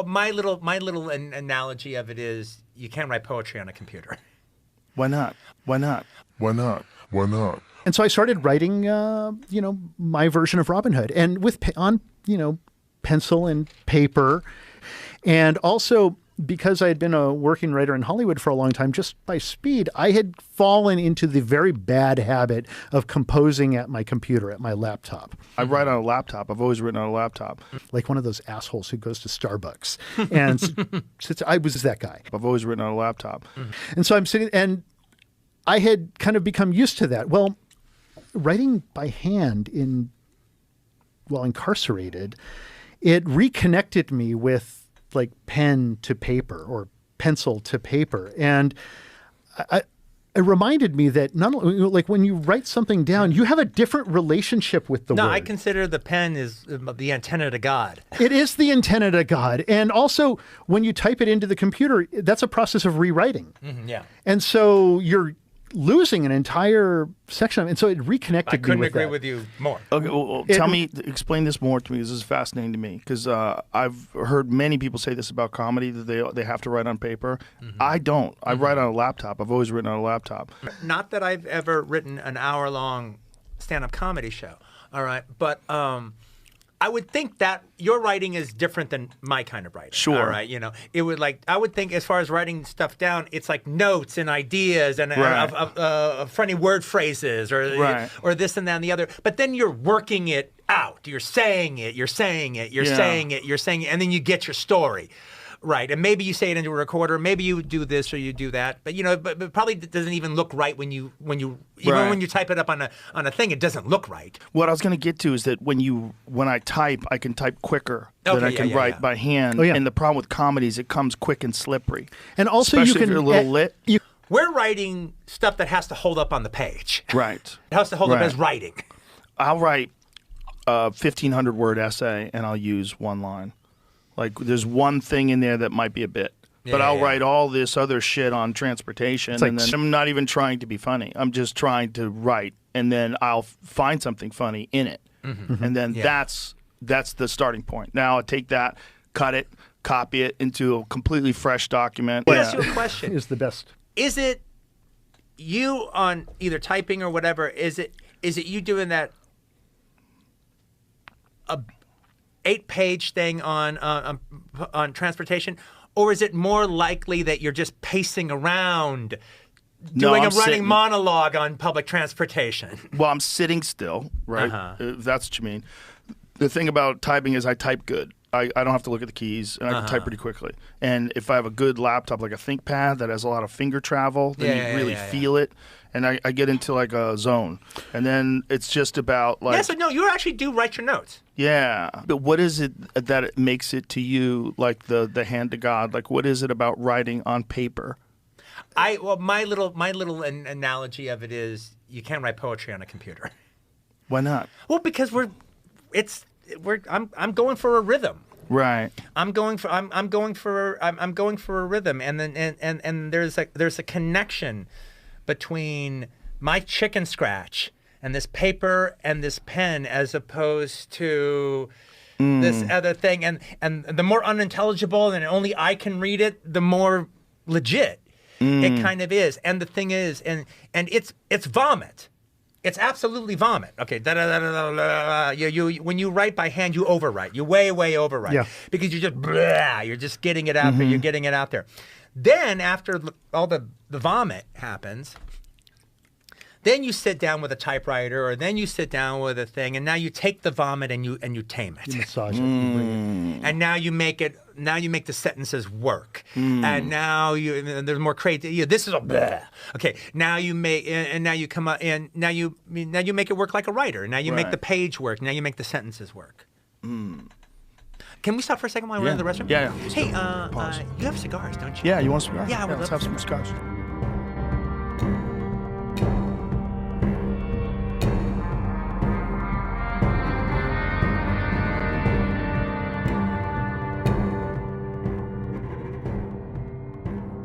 My little analogy of it is you can't write poetry on a computer. Why not? Why not? Why not? Why not? And so I started writing, my version of Robin Hood, and on pencil and paper, and also because I had been a working writer in Hollywood for a long time, just by speed, I had fallen into the very bad habit of composing at my computer, at my laptop. I write on a laptop. I've always written on a laptop. Like one of those assholes who goes to Starbucks. And I was that guy. I've always written on a laptop. And so I'm sitting, and I had kind of become used to that. Well, writing by hand while incarcerated, it reconnected me with like pen to paper or pencil to paper. And it reminded me that not only, like when you write something down, you have a different relationship with the word. No, I consider the pen is the antenna to God. It is the antenna to God. And also when you type it into the computer, that's a process of rewriting. Yeah. And so you're losing an entire section. And so it reconnected me with that. I couldn't agree with you more. Okay, well, explain this more to me, because this is fascinating to me. Because I've heard many people say this about comedy, that they have to write on paper. I don't. I write on a laptop. I've always written on a laptop. Not that I've ever written an hour-long stand-up comedy show, all right? But I would think that your writing is different than my kind of writing. Sure. All right. I would think as far as writing stuff down, it's like notes and ideas and funny word phrases or this and that and the other. But then you're working it out. You're saying it, saying it, saying it, and then you get your story. Right, and maybe you say it into a recorder. Maybe you do this or you do that, but but it probably doesn't even look right when you when you type it up on a thing. It doesn't look right. What I was going to get to is that when I type, I can type quicker than I can write by hand. And the problem with comedy is it comes quick and slippery. And also, especially if you're a little lit. We're writing stuff that has to hold up on the page. Right. It has to hold up as writing. I'll write a 1,500 word essay and I'll use one line. Like there's one thing in there that might be a bit, but I'll write all this other shit on transportation, and then I'm not even trying to be funny. I'm just trying to write, and then I'll find something funny in it, and then that's the starting point. Now I take that, cut it, copy it into a completely fresh document. Let me ask you a question. Is the best. Is it you on either typing or whatever? Is it you doing that? 8-page thing on transportation, or is it more likely that you're just pacing around, doing a running monologue on public transportation? Well, I'm sitting still, right? If that's what you mean. The thing about typing is I type good. I don't have to look at the keys, and I can type pretty quickly. And if I have a good laptop, like a ThinkPad that has a lot of finger travel, then you really feel it. And I get into like a zone. And then it's just about like... Yes, no, you actually do write your notes. Yeah. But what is it that it makes it to you like the hand to God? Like what is it about writing on paper? My little analogy of it is you can't write poetry on a computer. Why not? Well, because I'm going for a rhythm. Right. I'm going for a rhythm, and then and there's a connection between my chicken scratch and this paper and this pen, as opposed to this other thing. And the more unintelligible and only I can read it, the more legit it kind of is. And the thing is, and it's vomit. It's absolutely vomit. Okay, when you write by hand, you overwrite. You way overwrite because you're just getting it out there. You're getting it out there. Then after all the vomit happens, then you sit down with a typewriter, or then you sit down with a thing, and now you take the vomit and you tame it. You massage it. And now you make it. Now you make the sentences work, and now there's more creativity. This is a blah. Okay. Now you make, and now you come up, and now you make it work like a writer. Now you make the page work. Now you make the sentences work. Can we stop for a second while we're in the restaurant? Yeah. Hey, you have cigars, don't you? Yeah, you want a cigar? Yeah, I would let's love have some cigars.